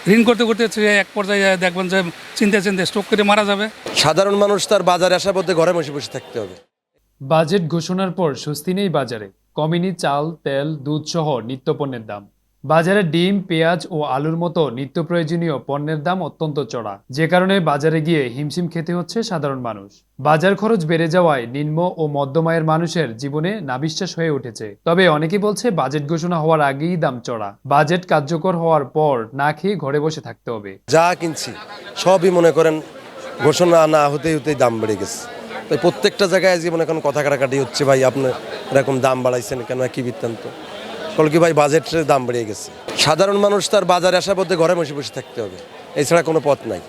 ঋণ করতে করতে এক পর্যায়ে দেখবেন যে চিন্তা চিন্তা স্ট্রোক করে মারা যাবে। সাধারণ মানুষ তার বাজারে আসার মধ্যে ঘরে বসে বসে থাকতে হবে। বাজেট ঘোষণার পর স্বস্তি নেই বাজারে। কমেনি চাল, তেল, দুধ সহ নিত্যপণ্যের দাম। বাজারে ডিম, পেঁয়াজ ও আলুর মতো নিত্য প্রয়োজনীয় পণ্যের দাম অত্যন্ত চড়া, যে কারণে বাজারে গিয়ে হিমশিম খেতে হচ্ছে সাধারণ মানুষ। বাজার খরচ বেড়ে যাওয়ায় নিম্ন ও মধ্যম আয়ের মানুষের জীবনে নাভিশ্বাস হয়ে উঠেছে। তবে অনেকে বলছে বাজেট ঘোষণা হওয়ার আগেই দাম চড়া। বাজেট কার্যকর হওয়ার পর না খেয়ে ঘরে বসে থাকতে হবে। যা কিনছি সবই মনে করেন ঘোষণা না হতেই হতেই দাম বেড়ে গেছে। তাই প্রত্যেকটা জায়গায় আজকে মনে করেন কথা কাটাকাটি হচ্ছে, ভাই আপনি এরকম দাম বাড়াইছেন কেন, কি বৃত্তান্ত? কল কি ভাই বাজেটের দাম বেড়ে গেছে। সাধারণ মানুষ তার বাজারে আসার মধ্যে ঘরে বসে বসে থাকতে হবে, এছাড়া কোনো পথ নাই।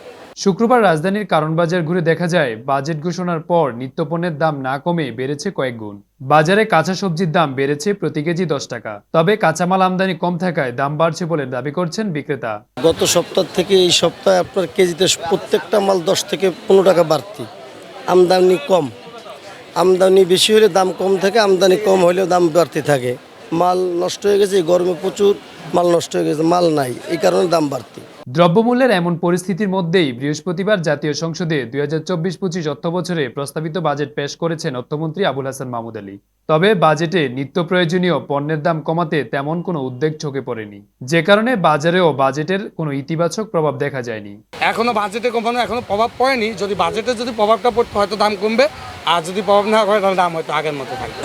শুক্রবার রাজধানীর কারণ বাজার ঘুরে দেখা যায় বাজেট ঘোষণার পর নিত্যপণ্যের দাম না কমে বেড়েছে কয়েক গুণ। বাজারে কাঁচা সবজির দাম বেড়েছে প্রতি কেজি 10 টাকা। তবে কাঁচামাল আমদানি কম থাকায় দাম বাড়ছে বলে দাবি করছেন বিক্রেতা। গত সপ্তাহ থেকে এই সপ্তাহে আপনার কেজিতে প্রত্যেকটা মাল 10 থেকে 15 টাকা বাড়তি। আমদানি কম, আমদানি বেশি হলে দাম কম থাকে, আমদানি কম হলেও দাম বাড়তে থাকে। মাল নষ্ট হয়ে গেছে, গরমে প্রচুর মাল নষ্ট হয়ে গেছে, মাল নাই, এই কারণে দাম বাড়তি। দ্রব্যমূল্যের এমন পরিস্থিতির মধ্যেই বৃহস্পতিবার জাতীয় সংসদে 2024-25 অর্থবছরে প্রস্তাবিত বাজেট পেশ করেছেন অর্থমন্ত্রী আবুল হাসান মাহমুদ আলী। তবে বাজেটে নিত্য প্রয়োজনীয় পণ্যের দাম কমাতে তেমন কোনো উদ্যোগ চোখে পড়েনি, যে কারণে বাজারেও বাজেটের কোনো ইতিবাচক প্রভাব দেখা যায়নি। এখনো বাজেটে কমানো এখনো প্রভাব পড়েনি। যদি বাজেটে যদি প্রভাবটা পড়তো হয়তো দাম কমবে, আর যদি প্রভাব না পড়ে তাহলে দাম হয়তো আগের মতো থাকবে।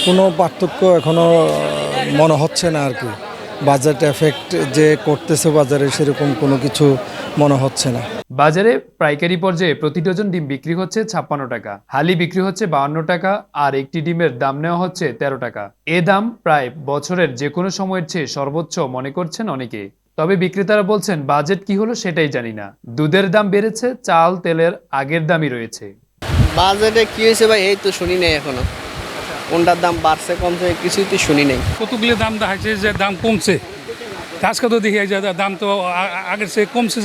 কোনো পার্থক্য এখনো মনে হচ্ছে না আর কি। বাজেট এফেক্ট যে করতেছে বাজারে সেরকম কোনো কিছু মনে হচ্ছে না। বাজারে পাইকারি পর্যায়ে প্রতি ডজন ডিম বিক্রি হচ্ছে 56 টাকা, হালি বিক্রি হচ্ছে 52 টাকা, আর একটি ডিমের দাম নেওয়া হচ্ছে 13 টাকা। এ দাম প্রায় বছরের যে কোনো সময়ের চেয়ে সর্বোচ্চ মনে করছেন অনেকে। তবে বিক্রেতারা বলছেন বাজেট কি হলো সেটাই জানি না। দুধের দাম বেড়েছে, চাল তেলের আগের দামই রয়েছে। বাজেটে কি হয়েছে ভাই এই তো শুনি নাই এখনো। কোনটার দাম বাড়ছে কমছে কিছুই তো শুনি নাই। কতগুলি দাম দেখাচ্ছে যে দাম কমছে, আজকে তো দেখি যে দাম তো আগের চেয়ে কমছে,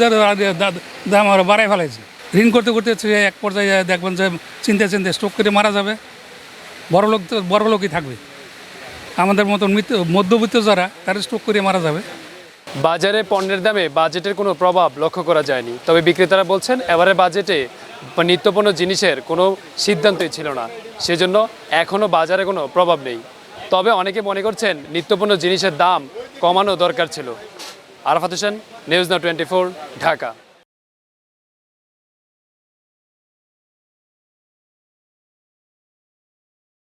দাম আরও বাড়াই ফেলাইছে। ঋণ করতে করতে এক পর্যায়ে দেখবেন যে চিন্তা চিন্তা স্ট্রোক করে মারা যাবে। বড় লোকই থাকবে, আমাদের মতন মধ্যবিত্ত যারা তারা স্ট্রোক করে মারা যাবে। বাজারে পণ্যের দামে বাজেটের কোনো প্রভাব লক্ষ্য করা যায়নি। তবে বিক্রেতারা বলছেন এবারে বাজেটে নিত্যপণ্য জিনিসের কোনো সিদ্ধান্তই ছিল না, সেজন্য এখনও বাজারে কোনো প্রভাব নেই। তবে অনেকে মনে করছেন নিত্যপণ্য জিনিসের দাম কমানো দরকার ছিল। Arafat Hossain, news now 24, Dhaka.